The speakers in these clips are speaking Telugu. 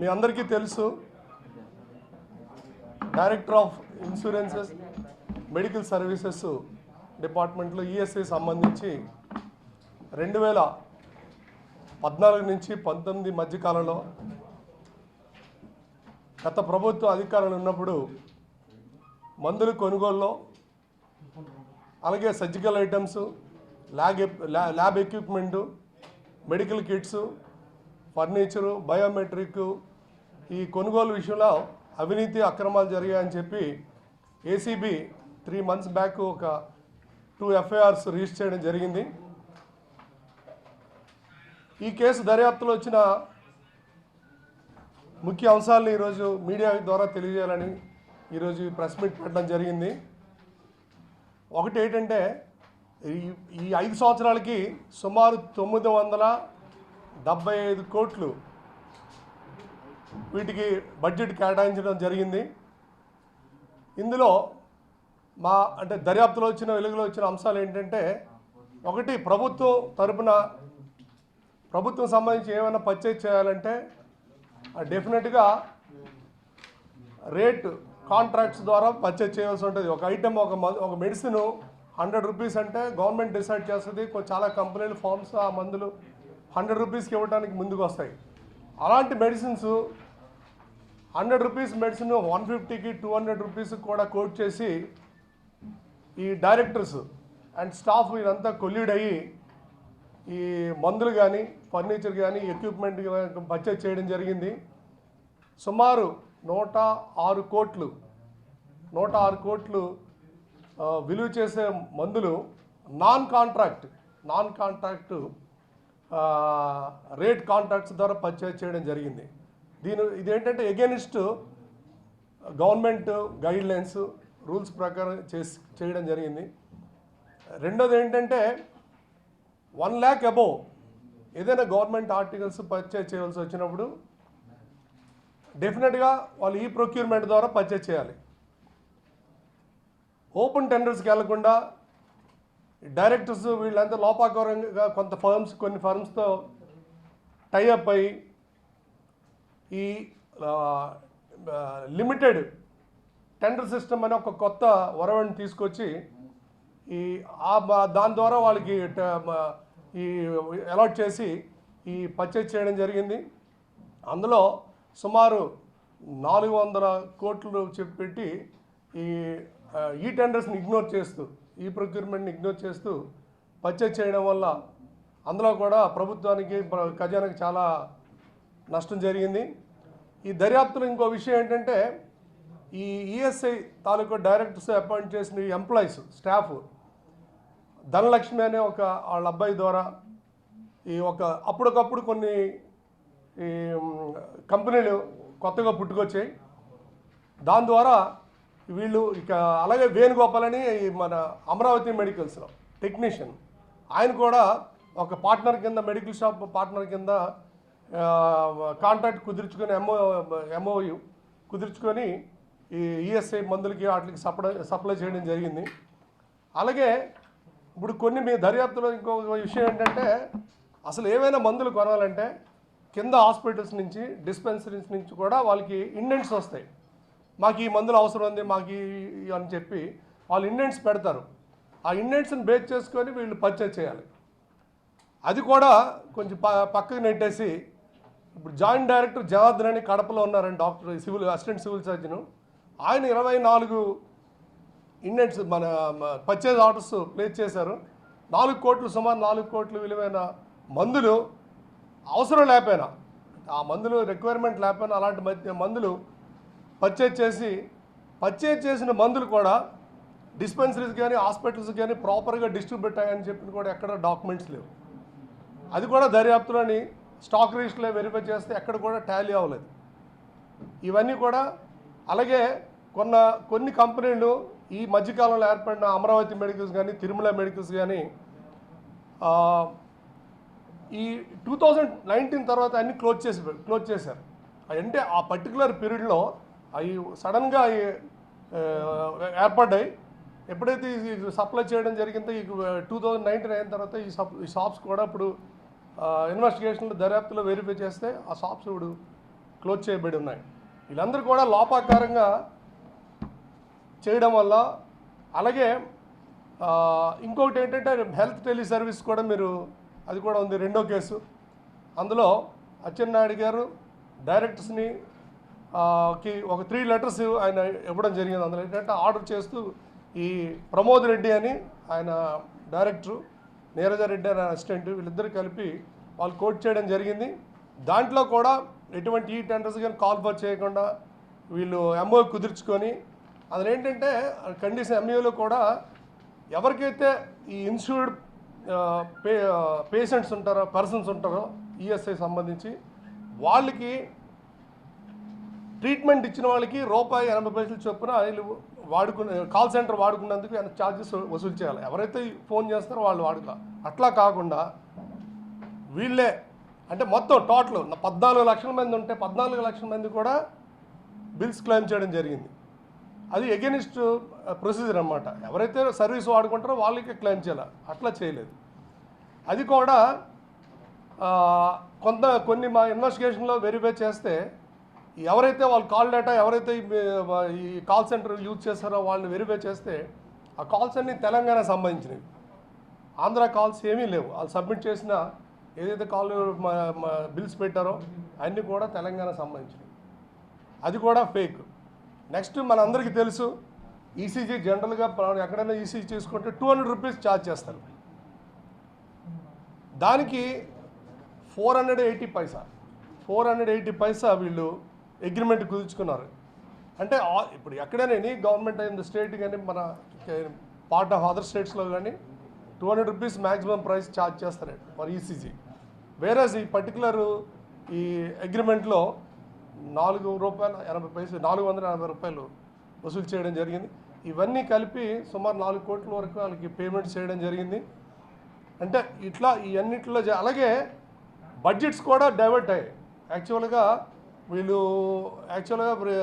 మీ అందరికీ తెలుసు director of insurances medical services డిపార్ట్మెంట్లో ఈఎస్ఐ సంబంధించి 2014 నుంచి 19 మధ్యకాలంలో గత ప్రభుత్వ అధికారులు ఉన్నప్పుడు మందుల కొనుగోలులో అలాగే surgical items lab equipment medical kits furniture biometric ఈ కొనుగోలు విషయంలో అవినీతి అక్రమాలు జరిగాయని చెప్పి ఏసీబీ 3 months బ్యాక్ ఒక 2 FIRs రిజిస్టర్ చేయడం జరిగింది. ఈ కేసు దర్యాప్తులో వచ్చిన ముఖ్య అంశాలను ఈరోజు మీడియా ద్వారా తెలియజేయాలని ఈరోజు ప్రెస్ మీట్ పెట్టడం జరిగింది. ఒకటి ఏంటంటే ఈ 5 సంవత్సరాలకి సుమారు 975 కోట్లు వీటికి బడ్జెట్ కేటాయించడం జరిగింది. ఇందులో అంటే దర్యాప్తులో వచ్చిన వెలుగులో వచ్చిన అంశాలు ఏంటంటే, ఒకటి ప్రభుత్వం తరపున ప్రభుత్వం సంబంధించి ఏమైనా పర్చేజ్ చేయాలంటే డెఫినెట్గా రేట్ కాంట్రాక్ట్స్ ద్వారా పర్చేజ్ చేయాల్సి ఉంటుంది. ఒక ఐటమ్ ఒక మెడిసిన్ 100 రూపీస్ అంటే గవర్నమెంట్ డిసైడ్ చేస్తుంది. చాలా కంపెనీలు ఫార్మ్స్ ఆ మందులు 100 రూపీస్కి ఇవ్వడానికి ముందుకు వస్తాయి. అలాంటి మెడిసిన్స్ 100 రూపీస్ మెడిసిన్ 150కి 200 రూపీస్కి కూడా కోట్ చేసి ఈ డైరెక్టర్స్ అండ్ స్టాఫ్ ఇదంతా కొల్లీడ్ అయ్యి ఈ మందులు కానీ ఫర్నిచర్ కానీ ఎక్విప్మెంట్ పర్చేజ్ చేయడం జరిగింది. సుమారు 106 కోట్లు విలువ చేసే మందులు నాన్ కాంట్రాక్ట్ రేట్ కాంట్రాక్ట్స్ ద్వారా పర్చేజ్ చేయడం జరిగింది. ఇదేంటంటే ఎగెనిస్ట్ గవర్నమెంట్ గైడ్లైన్స్ రూల్స్ ప్రకారం చేయడం జరిగింది. రెండోది ఏంటంటే 1 lakh అబోవ్ ఏదైనా గవర్నమెంట్ ఆర్టికల్స్ పర్చేజ్ చేయాల్సి వచ్చినప్పుడు డెఫినెట్గా వాళ్ళు ఈ ప్రొక్యూర్మెంట్ ద్వారా పర్చేజ్ చేయాలి. ఓపెన్ టెండర్స్కి వెళ్లకుండా డైరెక్టర్స్ వీళ్ళంతా లోపాకరంగా కొన్ని ఫర్మ్స్తో టైఅప్ అయ్యి ఈ లిమిటెడ్ టెండర్ సిస్టమ్ అనే ఒక కొత్త వరవడిని తీసుకొచ్చి దాని ద్వారా వాళ్ళకి ఈ అలాట్ చేసి ఈ పర్చేజ్ చేయడం జరిగింది. అందులో సుమారు 400 కోట్లు పెట్టి ఈ టెండర్స్ని ఇగ్నోర్ చేస్తూ ఈ ప్రొక్యూర్మెంట్ని ఇగ్నోర్ చేస్తూ పర్చేజ్ చేయడం వల్ల అందులో కూడా ప్రభుత్వానికి ఖజానాకి చాలా నష్టం జరిగింది. ఈ దర్యాప్తులో ఇంకో విషయం ఏంటంటే, ఈ ఈఎస్ఐ తాలూకా డైరెక్టర్స్ అపాయింట్ చేసిన ఈ ఎంప్లాయీస్ స్టాఫ్ ధనలక్ష్మి అనే వాళ్ళ అబ్బాయి ద్వారా అప్పటికప్పుడు కొన్ని ఈ కంపెనీలు కొత్తగా పుట్టుకొచ్చాయి. దాని ద్వారా వీళ్ళు అలాగే వేణుగోపాల్ అని మన అమరావతి మెడికల్స్లో టెక్నీషియన్, ఆయన కూడా ఒక పార్ట్నర్ కింద మెడికల్ షాప్ పార్ట్నర్ కింద కాంట్రాక్ట్ కుదుర్చుకొని ఎంఓయు కుదుర్చుకొని ఈ ఈఎస్ఐ మందులకి వాటికి సప్లై చేయడం జరిగింది. అలాగే ఇప్పుడు మీ దర్యాప్తులో ఇంకో విషయం ఏంటంటే, అసలు ఏవైనా మందులు కొనాలంటే కింద హాస్పిటల్స్ నుంచి డిస్పెన్సరీస్ నుంచి కూడా వాళ్ళకి ఇండెంట్స్ వస్తాయి. మాకు ఈ మందులు అవసరం ఉంది మాకు అని చెప్పి వాళ్ళు ఇండెంట్స్ పెడతారు. ఆ ఇండెంట్స్ని బేస్ చేసుకొని వీళ్ళు పర్చేజ్ చేయాలి. అది కూడా కొంచెం పక్కకు నెట్టేసి ఇప్పుడు జాయింట్ డైరెక్టర్ జనార్దన్ అని కడపలో ఉన్నారని డాక్టర్ అసిస్టెంట్ సివిల్ సర్జన్, ఆయన 24 ఇండెంట్స్ మన పర్చేజ్ ఆర్డర్స్ ప్లేస్ చేశారు. 4 కోట్లు సుమారు 4 కోట్లు విలువైన మందులు అవసరం లేకపోయినా, ఆ మందులు రిక్వైర్మెంట్ లేకపోయినా అలాంటి మందులు పర్చేజ్ చేసిన మందులు కూడా డిస్పెన్సరీస్ కానీ హాస్పిటల్స్ కానీ ప్రాపర్గా డిస్ట్రిబ్యూట్ అయ్యాయని చెప్పిన కూడా ఎక్కడ డాక్యుమెంట్స్ లేవు. అది కూడా దర్యాప్తులోని స్టాక్ రిజిస్టర్లో వెరిఫై చేస్తే ఎక్కడ కూడా టాలీ అవ్వలేదు. ఇవన్నీ కూడా అలాగే కొన్ని కంపెనీలు ఈ మధ్యకాలంలో ఏర్పడిన అమరావతి మెడికల్స్ కానీ తిరుమల మెడికల్స్ కానీ ఈ 2019 తర్వాత అన్నీ క్లోజ్ చేశారు. అంటే ఆ పర్టికులర్ పీరియడ్లో అవి సడన్గా ఏర్పడ్డాయి. ఎప్పుడైతే ఈ సప్లై చేయడం జరిగిందో ఈ 2019 అయిన తర్వాత ఈ షాప్స్ కూడా ఇప్పుడు ఇన్వెస్టిగేషన్లో దర్యాప్తులో వెరిఫై చేస్తే ఆ షాప్స్ ఇప్పుడు క్లోజ్ చేయబడి ఉన్నాయి. వీళ్ళందరూ కూడా లోపాకారంగా చేయడం వల్ల, అలాగే ఇంకొకటి ఏంటంటే హెల్త్ టెలి సర్వీస్ కూడా అది కూడా ఉంది, రెండో కేసు. అందులో అచ్చెన్నాయుడు గారు డైరెక్టర్స్ని ఒక 3 letters ఆయన ఇవ్వడం జరిగింది. అందులో ఏంటంటే ఆర్డర్ చేస్తూ ఈ ప్రమోద్ రెడ్డి అని ఆయన డైరెక్టరు, నీరజారెడ్డి అని అసిస్టెంట్, వీళ్ళిద్దరు కలిపి వాళ్ళు కోట్ చేయడం జరిగింది. దాంట్లో కూడా ఎటువంటి ఈ టెండర్స్ కానీ కాల్ఫర్ చేయకుండా వీళ్ళు ఎంఓ కుదుర్చుకొని, అందులో ఏంటంటే కండిషన్ ఎంఓలో కూడా ఎవరికైతే ఈ ఇన్సూర్డ్ పేషెంట్స్ ఉంటారో, పర్సన్స్ ఉంటారో ఈఎస్ఐ సంబంధించి, వాళ్ళకి ట్రీట్మెంట్ ఇచ్చిన వాళ్ళకి ₹80 చొప్పున వీళ్ళు కాల్ సెంటర్ వాడుకున్నందుకు ఛార్జెస్ వసూలు చేయాలి. ఎవరైతే ఫోన్ చేస్తారో వాళ్ళు అట్లా కాకుండా వీళ్ళే, అంటే మొత్తం టోటల్ 14 లక్షల మంది ఉంటే 14 లక్షల మంది కూడా బిల్స్ క్లెయిమ్ చేయడం జరిగింది. అది ఎగెనిస్ట్ ప్రొసీజర్ అన్నమాట. ఎవరైతే సర్వీస్ వాడుకుంటారో వాళ్ళకి క్లెయిమ్ చేయాలి, అట్లా చేయలేదు. అది కూడా కొన్ని మా ఇన్వెస్టిగేషన్లో వెరిఫై చేస్తే ఎవరైతే వాళ్ళు కాల్ డేటా ఎవరైతే ఈ కాల్ సెంటర్ యూజ్ చేస్తారో వాళ్ళని వెరిఫై చేస్తే ఆ కాల్స్ అన్నీ తెలంగాణ సంబంధించినవి, ఆంధ్ర కాల్స్ ఏమీ లేవు. వాళ్ళు సబ్మిట్ చేసిన ఏదైతే కాల్ బిల్స్ పెట్టారో అన్నీ కూడా తెలంగాణ సంబంధించినవి, అది కూడా ఫేక్. నెక్స్ట్ మనందరికీ తెలుసు, ఈసీజీ జనరల్గా ఎక్కడైనా ఈసీజీ చేసుకుంటే ₹200 ఛార్జ్ చేస్తారు. దానికి 480 పైసా వీళ్ళు అగ్రిమెంట్ కుదుర్చుకున్నారు. అంటే ఇప్పుడు ఎక్కడైనా గవర్నమెంట్ అయింది స్టేట్ కానీ మన పార్ట్ ఆఫ్ అదర్ స్టేట్స్లో కానీ ₹200 మ్యాక్సిమం ప్రైస్ ఛార్జ్ చేస్తారు ఫర్ ఈసీజీ. వేరేస్ ఈ పర్టికులర్ ఈ అగ్రిమెంట్లో ₹480 వసూలు చేయడం జరిగింది. ఇవన్నీ కలిపి సుమారు 4 కోట్ల వరకు వాళ్ళకి పేమెంట్ చేయడం జరిగింది. అంటే ఇట్లా ఇవన్నిట్లో అలాగే బడ్జెట్స్ కూడా డైవర్ట్ అయ్యాయి. యాక్చువల్గా వీళ్ళు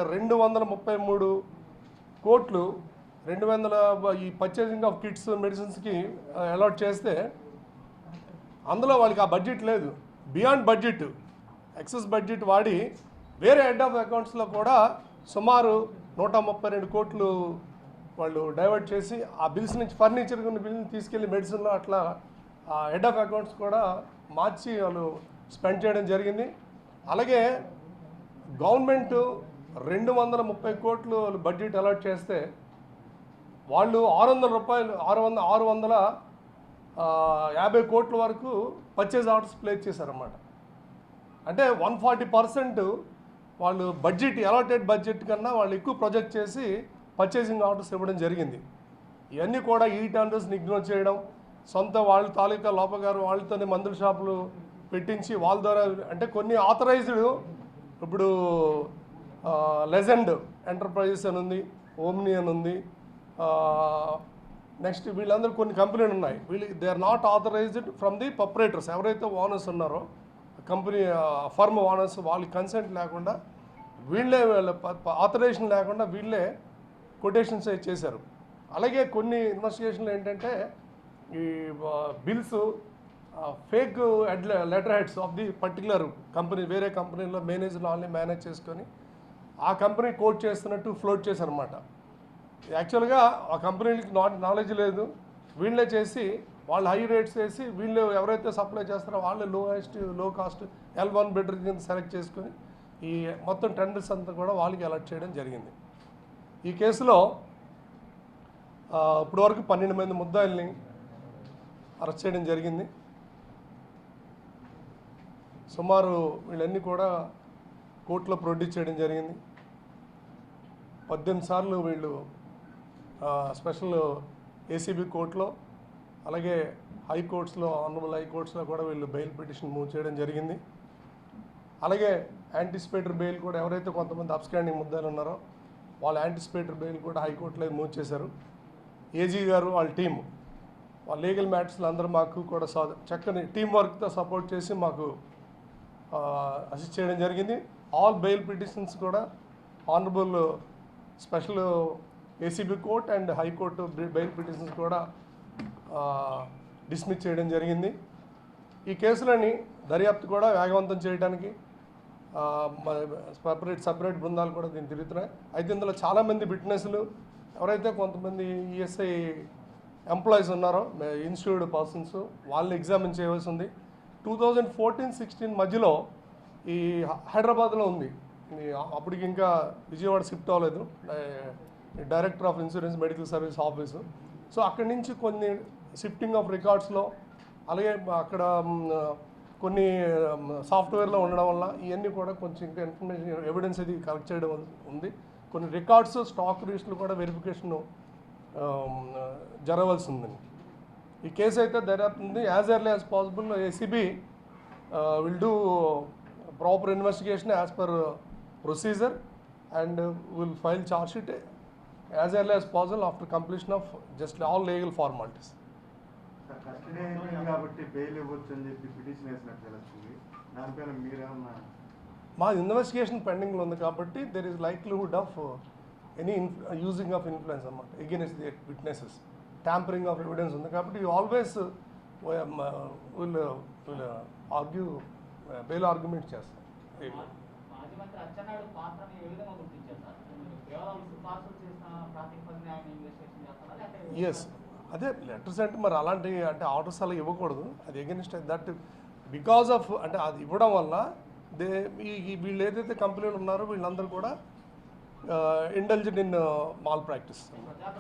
233 కోట్లు 200 ఈ పర్చేసింగ్ ఆఫ్ కిట్స్ మెడిసిన్స్కి అలాట్ చేస్తే అందులో వాళ్ళకి ఆ బడ్జెట్ లేదు. బియాండ్ బడ్జెట్, ఎక్సెస్ బడ్జెట్ వాడి వేరే హెడ్ ఆఫ్ అకౌంట్స్లో కూడా సుమారు 132 కోట్లు వాళ్ళు డైవర్ట్ చేసి ఆ బిల్స్ నుంచి ఫర్నిచర్ కొన్ని బిల్ని తీసుకెళ్ళి మెడిసిన్లో అట్లా ఆ హెడ్ ఆఫ్ అకౌంట్స్ కూడా మార్చి వాళ్ళు స్పెండ్ చేయడం జరిగింది. అలాగే గవర్నమెంట్ 230 కోట్లు బడ్జెట్ అలాట్ చేస్తే వాళ్ళు $650 కోట్ల వరకు పర్చేజ్ ఆర్డర్స్ ప్లేస్ చేశారన్నమాట. అంటే 140% వాళ్ళు బడ్జెట్ అలాటెడ్ బడ్జెట్ కన్నా వాళ్ళు ఎక్కువ ప్రొజెక్ట్ చేసి పర్చేసింగ్ ఆర్డర్స్ ఇవ్వడం జరిగింది. ఇవన్నీ కూడా ఈ టెండర్స్ని ఇగ్నోర్ చేయడం, సొంత వాళ్ళ తాలూకా లోపగారు వాళ్ళతోనే మందుల షాపులు పెట్టించి వాళ్ళ ద్వారా, అంటే కొన్ని ఆథరైజ్డ్, ఇప్పుడు లెజెండ్ ఎంటర్ప్రైజెస్ అని ఉంది, ఓమ్ని అని ఉంది, నెక్స్ట్ వీళ్ళందరూ కొన్ని కంపెనీలు ఉన్నాయి. They are not authorised from the proprietors. ఎవరైతే ఓనర్స్ ఉన్నారో కంపెనీ ఫర్మ్ ఓనర్స్, వాళ్ళకి కన్సెంట్ లేకుండా వీళ్ళే ఆథరైజేషన్ లేకుండా వీళ్ళే కొటేషన్స్ చేశారు. అలాగే కొన్ని ఇన్వెస్టిగేషన్లు ఏంటంటే ఈ bills fake letter heads of the particular company, వేరే కంపెనీలో మేనేజర్లు వాళ్ళని మేనేజ్ చేసుకొని ఆ కంపెనీ కోట్ చేస్తున్నట్టు ఫ్లోట్ చేశారన్నమాట. యాక్చువల్గా ఆ కంపెనీలకి నాలెడ్జ్ లేదు, వీళ్ళే చేసి వాళ్ళు హై రేట్స్ వేసి వీళ్ళు ఎవరైతే సప్లై చేస్తారో వాళ్ళు లో కాస్ట్ L1 బిడ్డర్ కింద సెలెక్ట్ చేసుకొని ఈ మొత్తం టెండర్స్ అంతా కూడా వాళ్ళకి అలాట్ చేయడం జరిగింది. ఈ కేసులో ఇప్పటి వరకు 12 మంది ముద్దాయిల్ని అరెస్ట్ చేయడం జరిగింది. సుమారు వీళ్ళన్నీ కూడా కోర్టులో ప్రొడ్యూస్ చేయడం జరిగింది. 18 సార్లు వీళ్ళు స్పెషల్ ఏసీబీ కోర్టులో, అలాగే హైకోర్ట్స్లో, ఆనరబుల్ హైకోర్ట్స్లో కూడా వీళ్ళు బెయిల్ పిటిషన్ మూవ్ చేయడం జరిగింది. అలాగే యాంటిసిపేటరీ బెయిల్ కూడా ఎవరైతే కొంతమంది అబ్స్టాండింగ్ ముద్దాయిలు ఉన్నారో వాళ్ళ యాంటిసిపేటరీ బెయిల్ కూడా హైకోర్టులో మూవ్ చేశారు. ఏజీ గారు వాళ్ళ టీం, వాళ్ళ లీగల్ మ్యాటర్స్లో అందరూ మాకు కూడా చక్కని టీం వర్క్తో సపోర్ట్ చేసి మాకు అసిస్ట్ చేయడం జరిగింది. ఆల్ బెయిల్ పిటిషన్స్ కూడా honourable special ACB court and high court bail petitions కూడా డిస్మిస్ చేయడం జరిగింది. ఈ కేసులని దర్యాప్తు కూడా వేగవంతం చేయడానికి సపరేట్ బృందాలు కూడా దీన్ని తిరుగుతున్నాయి. అయితే ఇందులో చాలామంది విట్నెస్లు ఎవరైతే కొంతమంది ఈఎస్ఐ ఎంప్లాయీస్ ఉన్నారో ఇన్స్టిట్యూట్ పర్సన్స్ వాళ్ళని ఎగ్జామిన్ చేయవలసి ఉంది. 2014-16 మధ్యలో ఈ హైదరాబాద్లో ఉంది, అప్పటికి ఇంకా విజయవాడ షిఫ్ట్ అవ్వలేదు, director of insurance medical service office. So అక్కడి నుంచి కొన్ని షిఫ్టింగ్ ఆఫ్ రికార్డ్స్లో, అలాగే అక్కడ కొన్ని సాఫ్ట్వేర్లో ఉండడం వల్ల ఇవన్నీ కూడా కొంచెం ఇంకా ఇన్ఫర్మేషన్ ఎవిడెన్స్ అది కలెక్ట్ చేయడం ఉంది. కొన్ని రికార్డ్స్ స్టాక్ రిజిస్టర్లు కూడా వెరిఫికేషన్ జరగవలసి ఉందండి. ఈ కేసు అయితే దర్యాప్తు ఉంది. As early as possible ACB will do proper investigation as per procedure and will file charge sheet as early as possible after completion of just all legal formalities. Custody అయిపోయింది కాబట్టి బెయిల్ ఇవ్వచ్చు అని చెప్పి పిటిషన్ వేసినట్టు తెలుస్తుంది. దానిపైన మీరేమన్నా? మా ఇన్వెస్టిగేషన్ పెండింగ్లో ఉంది కాబట్టి there is likelihood of any using of influence అన్నమాట against the witnesses, tampering of evidence ఉంది కాబట్టి you always will argue bail argument చేస్తాం. ఎస్, అదే లెటర్స్ అంటే మరి అలాంటి అంటే ఆర్డర్స్ అలా ఇవ్వకూడదు. అది ఎగెన్స్ట్ దట్ బికాజ్ ఆఫ్ అంటే అది ఇవ్వడం వల్ల వీళ్ళు ఏదైతే కంపెనీలు ఉన్నారో వీళ్ళందరూ కూడా intelligent in malpractice,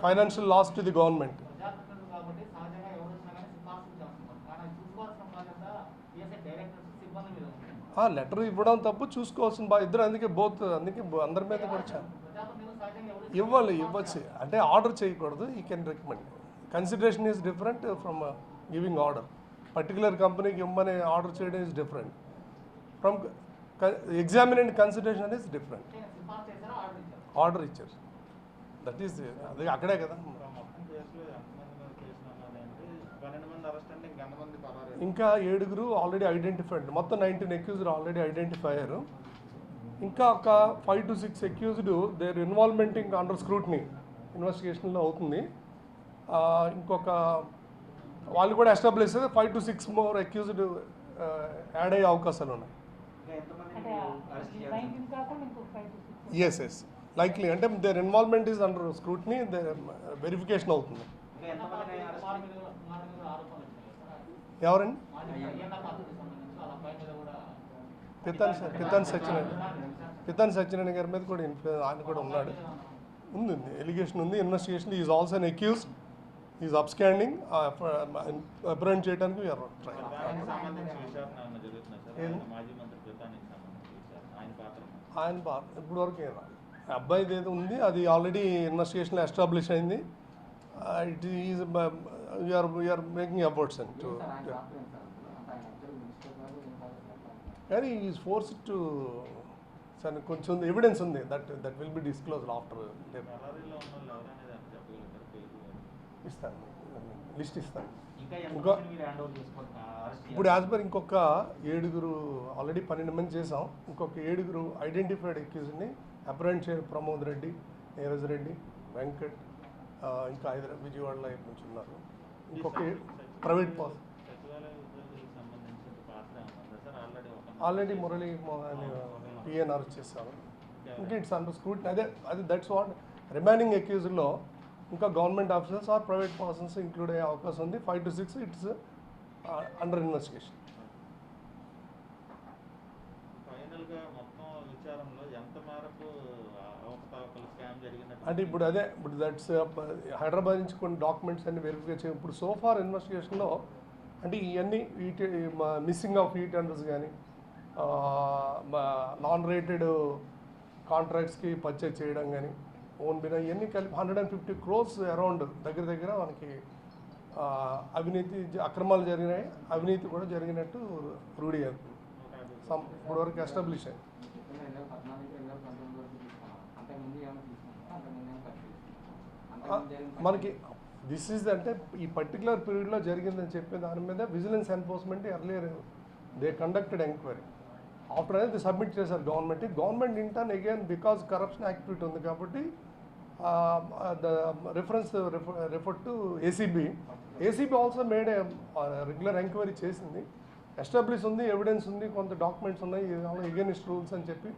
financial loss to the government. Letter ఇవ్వడం తప్పు, చూసుకోవాల్సిన ఇద్దరు, అందుకే అందరి మీద కూడా ఇవ్వచ్చు. అంటే ఆర్డర్ చేయకూడదు. You can recommend. Consideration is different from giving order. Particular కంపెనీకి ఇవ్వమని ఆర్డర్ చేయడం is different from examinant consideration is different. Order ఇచ్చారు, దట్ ఈస్ అది అక్కడే కదా. ఇంకా 7 ఆల్రెడీ ఐడెంటిఫైడ్, మొత్తం 19 అక్యూజ్డ్ ఆల్రెడీ ఐడెంటిఫై అయ్యారు. ఇంకా ఒక 5 to 6 అక్యూజ్డ్ దేర్ ఇన్వాల్వ్మెంట్ ఇంకా అండర్ స్క్రూట్నీ ఇన్వెస్టిగేషన్లో అవుతుంది. ఇంకొక వాళ్ళు కూడా establish 5 to 6 more accused add అయ్యే అవకాశాలు ఉన్నాయి. ఎస్ ఎస్ లైక్లీ, అంటే their involvement is under scrutiny, verification అవుతుంది. ఎవరండి? పితాని సత్యనారాయణ గారి మీద కూడా ఆయన కూడా ఉన్నాడు, ఉంది ఎలిగేషన్ ఉంది. Investigation is also on accused, is absconding apprehend చేయడానికి ఆయన ఇప్పుడు వరకు ఏం రాదు. అబ్బాయిది ఏదో ఉంది, అది ఆల్రెడీ ఇన్వెస్టిగేషన్లో ఎస్టాబ్లిష్ అయింది. It is you're making efforts and to, కానీ ఈజ్ ఫోర్స్ టు సార్ కొంచెం ఎవిడెన్స్ ఉంది that will be disclosed after. ఇస్తాను, లిస్ట్ ఇస్తాను. ఇప్పుడు యాజ్ పర్ ఇంకొక 7 ఆల్రెడీ 12 మంది చేసాం. ఇంకొక 7 ఐడెంటిఫైడ్ అక్యూజ్ని అప్రెంట్ చేయాలి. ప్రమోద్ రెడ్డి, నీరజ్ రెడ్డి, వెంకట్, ఇంకా విజయవాడలో నుంచి ఉన్నారు. ఇంకొక private pass already Murali Mohan PNR చేశారు. ఇంకా ఇట్స్ అండర్ స్క్రూటినీ. అది దట్స్ వాట్ రిమైనింగ్ అక్యూజ్లో ఇంకా government officers or private persons include అయ్యే అవకాశం ఉంది. 5 to 6 ఇట్స్ అండర్ ఇన్వెస్టిగేషన్. అంటే ఇప్పుడు దట్స్ హైదరాబాద్ నుంచి కొన్ని డాక్యుమెంట్స్ అన్ని వెరిఫై చేయ. ఇప్పుడు సోఫార్ ఇన్వెస్టిగేషన్లో అంటే ఇవన్నీ మిస్సింగ్ ఆఫ్ ఈ టెండర్స్ కానీ, నాన్ రేటెడ్ కాంట్రాక్ట్స్కి పర్చేజ్ చేయడం కానీ, ఓన్ బినా, ఇవన్నీ కలిపి 150 crores అరౌండ్ దగ్గర మనకి అవినీతి అక్రమాలు జరిగినాయి, అవినీతి కూడా జరిగినట్టు రూఢి అవుతుంది. ఇప్పుడు వరకు ఎస్టాబ్లిష్ అయ్యింది. మనకి దిస్ ఈజ్ అంటే ఈ పర్టికులర్ పీరియడ్లో జరిగిందని చెప్పే దాని మీద vigilance enforcement earlier they conducted enquiry. After అనేది సబ్మిట్ చేశారు government intern again because corruption activity ఉంది కాబట్టి the refer to ACB also made regular enquiry చేసింది. ఎస్టాబ్లిష్ ఉంది, ఎవిడెన్స్ ఉంది, కొంత డాక్యుమెంట్స్ ఉన్నాయి, ఎగెనిస్ట్ రూల్స్ అని చెప్పి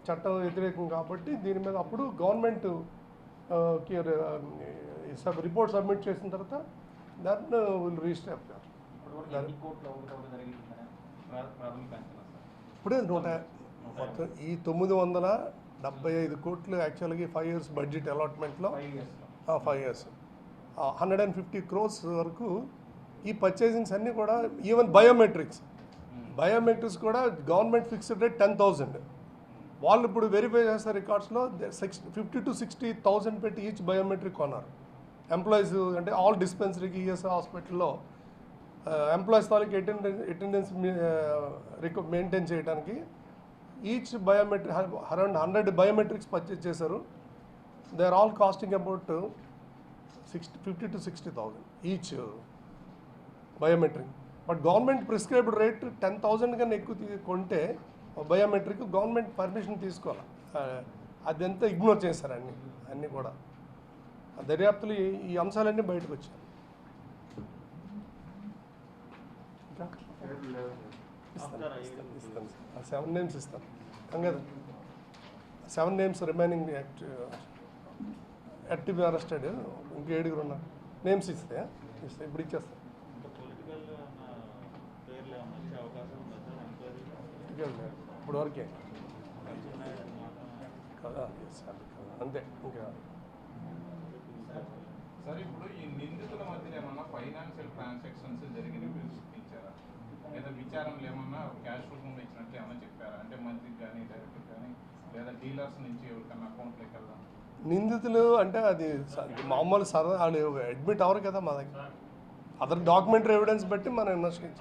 చట్టం వ్యతిరేకం కాబట్టి దీని మీద అప్పుడు గవర్నమెంట్ రిపోర్ట్ సబ్మిట్ చేసిన తర్వాత దాన్ని విల్ రిజిస్టర్. ఇప్పుడే మొత్తం ఈ 975 కోట్లు యాక్చువల్గా 5 years బడ్జెట్ అలాట్మెంట్లో 5 years 150 crores వరకు ఈ పర్చేసింగ్స్ అన్నీ కూడా ఈవెన్ బయోమెట్రిక్స్ కూడా గవర్నమెంట్ ఫిక్స్డ్ రేట్ 10,000. వాళ్ళు ఇప్పుడు వెరిఫై చేస్తారు రికార్డ్స్లో 50 to 60,000 పెట్టి ఈచ్ బయోమెట్రిక్ కొన్నారు. ఎంప్లాయీస్ అంటే ఆల్ డిస్పెన్సరీకి ఈఎస్ఐ హాస్పిటల్లో ఎంప్లాయీస్ తాలూకు అటెండెన్స్ మెయింటైన్ చేయడానికి each biometric around 100 biometrics purchase చేశారు. They are all costing about 50 to 60,000 each biometric. But government prescribed rate 10,000 కన్నా ఎక్కువ కొంటే బయోమెట్రిక్ గవర్నమెంట్ పర్మిషన్ తీసుకోవాలి. అదంతా ఇగ్నోర్ చేశారు అన్నీ కూడా. దర్యాప్తులు ఈ అంశాలన్నీ బయటకు వచ్చాయి. 7 names ఇస్తాను కదా. 7 names remaining act be arrested. ఇంకా 7 ఉన్నారు. నేమ్స్ ఇస్తే ఇప్పుడు ఇచ్చేస్తాను. ఇప్పుడు వరకే కదా, అంతే. ఇంకా సార్ ఇప్పుడు ఈ నిందితుల మధ్య ఏమన్నా ఫైనాన్షియల్ ట్రాన్సాక్షన్స్ జరిగినవి ఇచ్చారా, లేదా విచారణలు ఏమన్నా క్యాష్ రూపంలో ఇచ్చినట్లు ఏమన్నా చెప్పారా? అంటే మంత్రికి కానీ డైరెక్టర్ కానీ లేదా డీలర్స్ నుంచి ఎవరికన్నా అకౌంట్లోకి వెళ్దాం. నిందితులు అంటే అది మామూలు సరదా వాళ్ళు అడ్మిట్ అవ్వరు కదా మా దగ్గర. అదర్ డాక్యుమెంటరీ ఎవిడెన్స్ బట్టి మనం ఇన్వెస్టిగేట్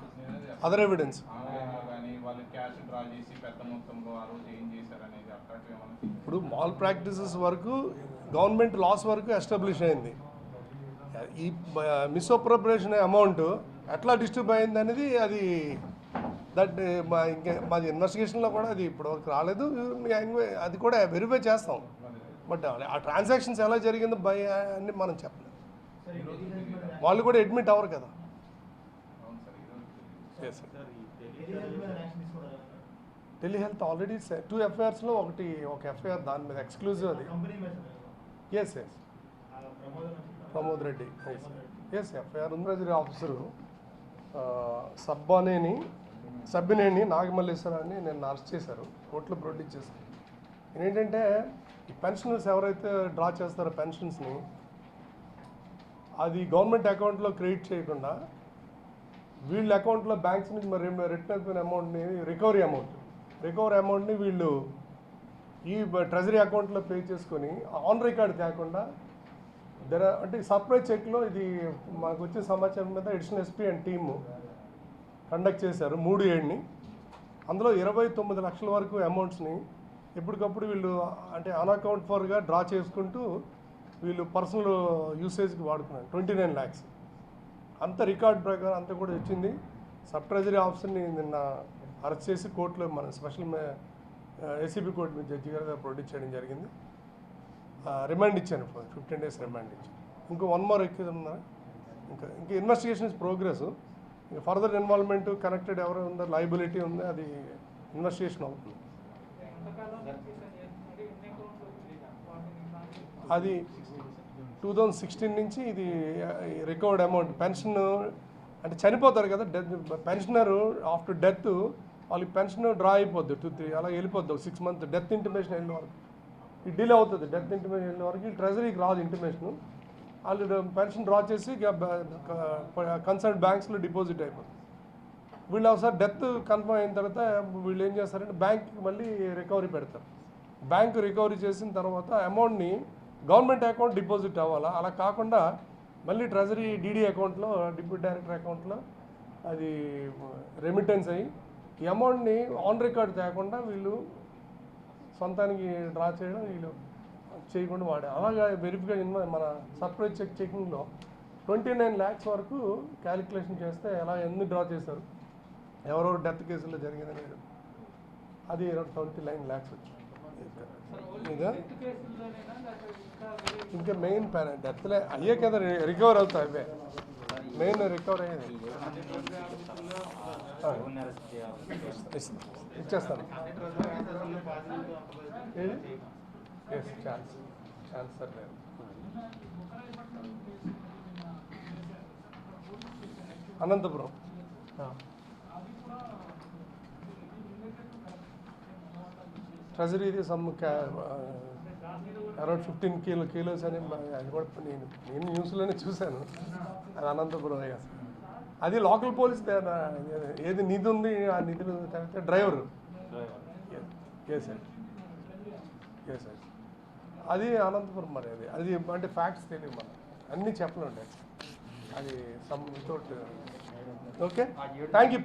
అదర్ ఎవిడెన్స్ కానీ వాళ్ళు క్యాష్ డ్రా చేసి పెద్ద మొత్తంలో ఆ రోజు ఏం చేశారనేది అట్లాంటివి ఏమన్నా. ఇప్పుడు మాల్ ప్రాక్టీసెస్ వరకు గవర్నమెంట్ లాస్ వరకు ఎస్టాబ్లిష్ అయింది. ఈ మిస్అప్రోప్రియేషన్ అమౌంట్ ఎట్లా డిస్ట్రిబ్యూట్ అయింది అనేది అది ఇంకా మాది ఇన్వెస్టిగేషన్లో కూడా అది ఇప్పటివరకు రాలేదు. అది కూడా వెరిఫై చేస్తాం. బట్ ఆ ట్రాన్సాక్షన్స్ ఎలా జరిగిందో అని మనం చెప్పలేము. వాళ్ళు కూడా అడ్మిట్ అవ్వరు కదా. టెలిహెల్త్ ఆల్రెడీ 2 FIRsలో ఒక FIR దాని మీద ఎక్స్క్లూజివ్ అది. Yes Pramod Reddy yes FIR ఉంది. ట్రెజరీ ఆఫీసరు సబ్బినేని నాగమల్లేశ్వరాన్ని నేను అరెస్ట్ చేశారు, కోర్టులో ప్రొడ్యూస్ చేశారు. ఏంటంటే ఈ పెన్షనర్స్ ఎవరైతే డ్రా చేస్తారో పెన్షన్స్ని అది గవర్నమెంట్ అకౌంట్లో క్రెడిట్ చేయకుండా వీళ్ళ అకౌంట్లో బ్యాంక్స్ నుంచి మరి రిటర్న్ అయిపోయిన అమౌంట్ని రికవరీ అమౌంట్ని వీళ్ళు ఈ ట్రెజరీ అకౌంట్లో పే చేసుకొని ఆన్ రికార్డ్ కాకుండా అంటే సర్ప్రైజ్ చెక్లో ఇది మాకు వచ్చిన సమాచారం మీద additional SP and team conduct చేశారు 3/7 అందులో 29 లక్షల వరకు అమౌంట్స్ని ఎప్పటికప్పుడు వీళ్ళు అంటే అన్అకౌంట్ ఫర్గా డ్రా చేసుకుంటూ వీళ్ళు పర్సనల్ యూసేజ్కి వాడుకున్నారు. 29 lakhs అంత రికార్డ్ ప్రకారం అంతా కూడా వచ్చింది. సబ్ ట్రెజరీ ఆఫీసర్ని నిన్న అరెస్ట్ చేసి కోర్టులో మన స్పెషల్ ACB కోర్టు మీద జడ్జి గారు ప్రొడ్యూస్ చేయడం జరిగింది. రిమాండ్ ఇచ్చాను, 15 days రిమాండ్ ఇచ్చాను. ఇంకో 1 more ఎక్కువ ఉన్నారు. ఇంకా ఇన్వెస్టిగేషన్ ప్రోగ్రెస్. ఇంకా ఫర్దర్ ఇన్వాల్వ్మెంట్ కనెక్టెడ్ ఎవరు ఉందో లయబిలిటీ ఉంది, అది ఇన్వెస్టిగేషన్ అవుతుంది. అది 2016 నుంచి ఇది రికవర్డ్ అమౌంట్ పెన్షన్ అంటే చనిపోతారు కదా పెన్షనరు ఆఫ్టర్ డెత్ వాళ్ళకి పెన్షన్ డ్రా అయిపోద్ది 2-3 అలా వెళ్ళిపోద్ది 6 months డెత్ ఇంటిమేషన్ వెళ్ళిన వరకు ఇది డిలే అవుతుంది. డెత్ ఇంటిమేషన్ వెళ్ళిన వరకు ట్రెజరీకి రాదు ఇంటిమేషను. వాళ్ళు పెన్షన్ డ్రా చేసి కన్సర్న్ బ్యాంక్స్లో డిపాజిట్ అయిపోతుంది. వీళ్ళు ఒకసారి డెత్ కన్ఫర్మ్ అయిన తర్వాత వీళ్ళు ఏం చేస్తారంటే బ్యాంక్కి మళ్ళీ రికవరీ పెడతారు. బ్యాంక్ రికవరీ చేసిన తర్వాత అమౌంట్ని గవర్నమెంట్ అకౌంట్ డిపాజిట్ అవ్వాలా, అలా కాకుండా మళ్ళీ ట్రెజరీ DD అకౌంట్లో డిప్యూటీ డైరెక్టర్ అకౌంట్లో అది రెమిటెన్స్ అయ్యి ఈ అమౌంట్ని ఆన్ రికార్డ్ తేకుండా వీళ్ళు సొంతానికి డ్రా చేయడం వీళ్ళు చేయకుండా వాడే అలాగా వెరిఫికేషన్ మన సర్ప్రైజ్ చెకింగ్లో 29 lakhs వరకు క్యాలిక్యులేషన్ చేస్తే ఎలా ఎన్ని డ్రా చేశారు ఎవరెవరు డెత్ కేసుల్లో జరిగిందని అది 29 lakhs వచ్చింది. ఇంకా మెయిన్ డెత్లే అయ్యే కదా రికవర్ అవుతాయి అవే మెయిన్ రికవర్ అయ్యేది ఇచ్చేస్తాను. ఎస్ ఛాన్స్ సార్ లేదు. అనంతపురం ట్రెజరీది సమ్ అరౌండ్ 15 kilos అని అది కూడా నేను న్యూస్లోనే చూశాను. అది అనంతపురం అది లోకల్ పోలీస్ ఏది నిధి ఉంది ఆ నిధులు తర్వాత డ్రైవరు ఎస్ సార్ అది అనంతపురం మరి అది అంటే ఫ్యాక్ట్స్ తెలియదు మనం అన్నీ చెప్పలేండి అది some without okay thank you.